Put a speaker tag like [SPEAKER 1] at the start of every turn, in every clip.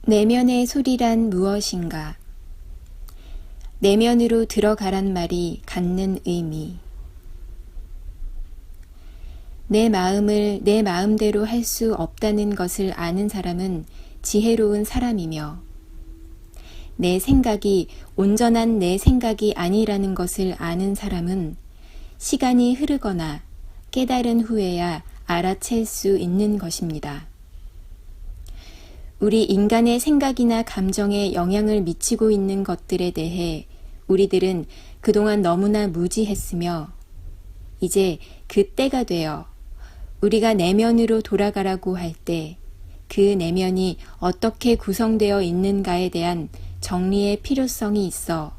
[SPEAKER 1] 내면의 소리란 무엇인가? 내면으로 들어가란 말이 갖는 의미. 내 마음을 내 마음대로 할 수 없다는 것을 아는 사람은 지혜로운 사람이며, 내 생각이 온전한 내 생각이 아니라는 것을 아는 사람은 시간이 흐르거나 깨달은 후에야 알아챌 수 있는 것입니다. 우리 인간의 생각이나 감정에 영향을 미치고 있는 것들에 대해 우리들은 그동안 너무나 무지했으며, 이제 그 때가 되어 우리가 내면으로 돌아가라고 할 때 그 내면이 어떻게 구성되어 있는가에 대한 정리의 필요성이 있어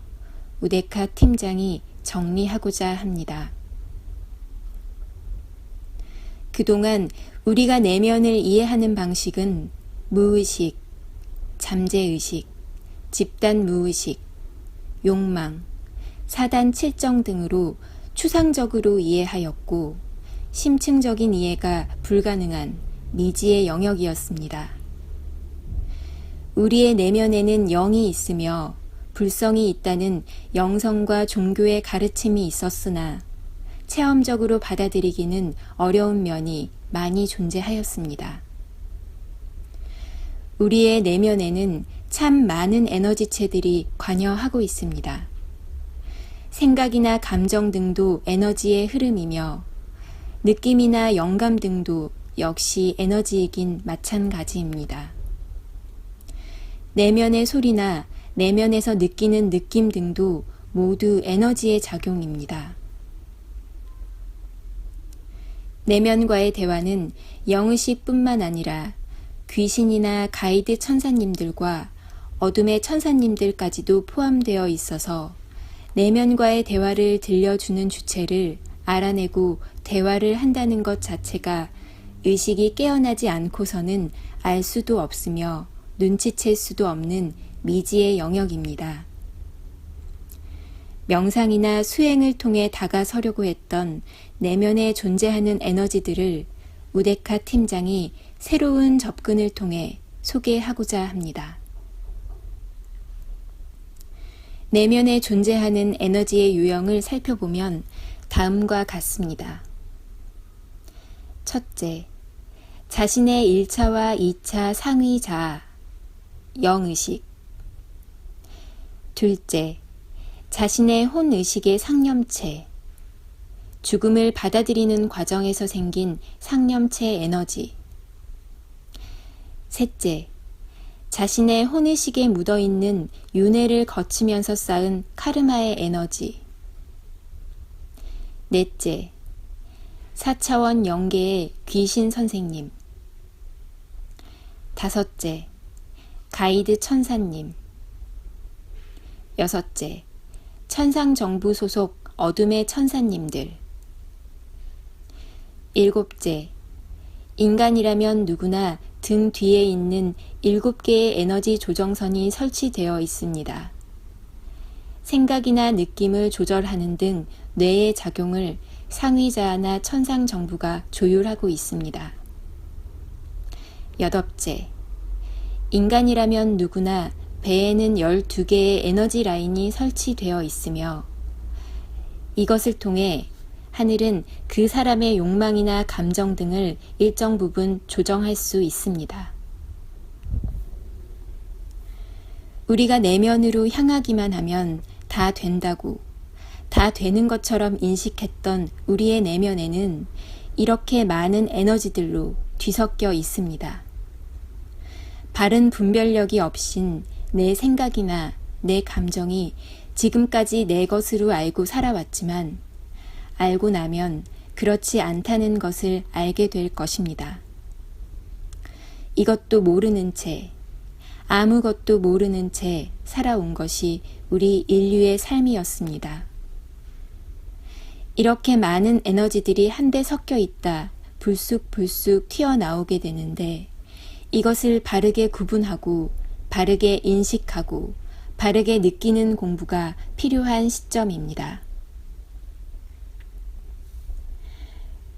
[SPEAKER 1] 우데카 팀장이 정리하고자 합니다. 그동안 우리가 내면을 이해하는 방식은 무의식, 잠재의식, 집단 무의식, 욕망, 사단 칠정 등으로 추상적으로 이해하였고, 심층적인 이해가 불가능한 미지의 영역이었습니다. 우리의 내면에는 영이 있으며 불성이 있다는 영성과 종교의 가르침이 있었으나 체험적으로 받아들이기는 어려운 면이 많이 존재하였습니다. 우리의 내면에는 참 많은 에너지체들이 관여하고 있습니다. 생각이나 감정 등도 에너지의 흐름이며, 느낌이나 영감 등도 역시 에너지이긴 마찬가지입니다. 내면의 소리나 내면에서 느끼는 느낌 등도 모두 에너지의 작용입니다. 내면과의 대화는 영의식뿐만 아니라 귀신이나 가이드 천사님들과 어둠의 천사님들까지도 포함되어 있어서 내면과의 대화를 들려주는 주체를 알아내고 대화를 한다는 것 자체가 의식이 깨어나지 않고서는 알 수도 없으며 눈치챌 수도 없는 미지의 영역입니다. 명상이나 수행을 통해 다가서려고 했던 내면에 존재하는 에너지들을 우데카 팀장이 새로운 접근을 통해 소개하고자 합니다. 내면에 존재하는 에너지의 유형을 살펴보면 다음과 같습니다. 첫째, 자신의 1차와 2차 상위 자아, 영의식. 둘째, 자신의 혼의식의 상념체, 죽음을 받아들이는 과정에서 생긴 상념체 에너지. 셋째, 자신의 혼의식에 묻어있는 윤회를 거치면서 쌓은 카르마의 에너지. 넷째, 4차원 영계의 귀신 선생님. 다섯째, 가이드 천사님. 여섯째, 천상정부 소속 어둠의 천사님들. 일곱째, 인간이라면 누구나 등 뒤에 있는 7개의 에너지 조정선이 설치되어 있습니다. 생각이나 느낌을 조절하는 등 뇌의 작용을 상위자아나 천상정부가 조율하고 있습니다. 여덟째, 인간이라면 누구나 배에는 12개의 에너지 라인이 설치되어 있으며, 이것을 통해 하늘은 그 사람의 욕망이나 감정 등을 일정 부분 조정할 수 있습니다. 우리가 내면으로 향하기만 하면 다 된다고, 다 되는 것처럼 인식했던 우리의 내면에는 이렇게 많은 에너지들로 뒤섞여 있습니다. 바른 분별력이 없인 내 생각이나 내 감정이 지금까지 내 것으로 알고 살아왔지만, 알고 나면 그렇지 않다는 것을 알게 될 것입니다. 이것도 모르는 채, 아무것도 모르는 채 살아온 것이 우리 인류의 삶이었습니다. 이렇게 많은 에너지들이 한데 섞여 있다 불쑥불쑥 튀어나오게 되는데, 이것을 바르게 구분하고 바르게 인식하고 바르게 느끼는 공부가 필요한 시점입니다.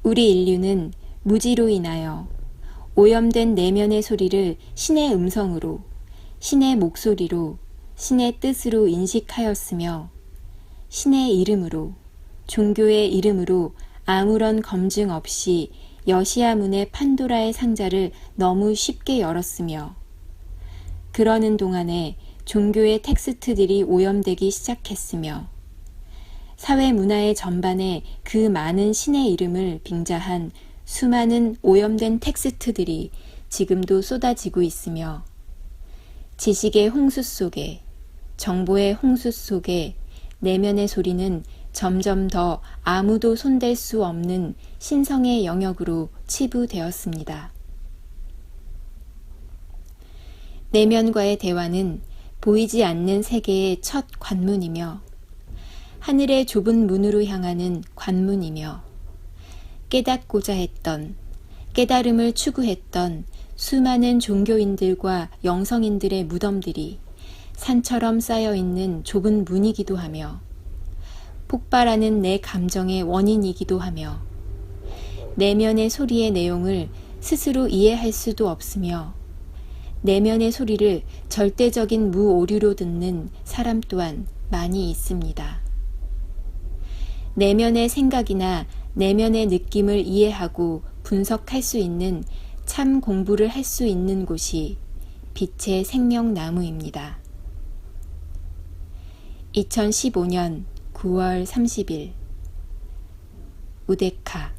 [SPEAKER 1] 우리 인류는 무지로 인하여 오염된 내면의 소리를 신의 음성으로 신의 목소리로, 신의 뜻으로 인식하였으며 신의 이름으로, 종교의 이름으로 아무런 검증 없이 여시야 문의 판도라의 상자를 너무 쉽게 열었으며 그러는 동안에 종교의 텍스트들이 오염되기 시작했으며 사회 문화의 전반에 그 많은 신의 이름을 빙자한 수많은 오염된 텍스트들이 지금도 쏟아지고 있으며 지식의 홍수 속에, 정보의 홍수 속에 내면의 소리는 점점 더 아무도 손댈 수 없는 신성의 영역으로 치부되었습니다. 내면과의 대화는 보이지 않는 세계의 첫 관문이며 하늘의 좁은 문으로 향하는 관문이며 깨닫고자 했던, 깨달음을 추구했던 수많은 종교인들과 영성인들의 무덤들이 산처럼 쌓여있는 좁은 문이기도 하며 폭발하는 내 감정의 원인이기도 하며 내면의 소리의 내용을 스스로 이해할 수도 없으며 내면의 소리를 절대적인 무오류로 듣는 사람 또한 많이 있습니다. 내면의 생각이나 내면의 느낌을 이해하고 분석할 수 있는 참 공부를 할 수 있는 곳이 빛의 생명나무입니다. 2015년 9월 30일 우데카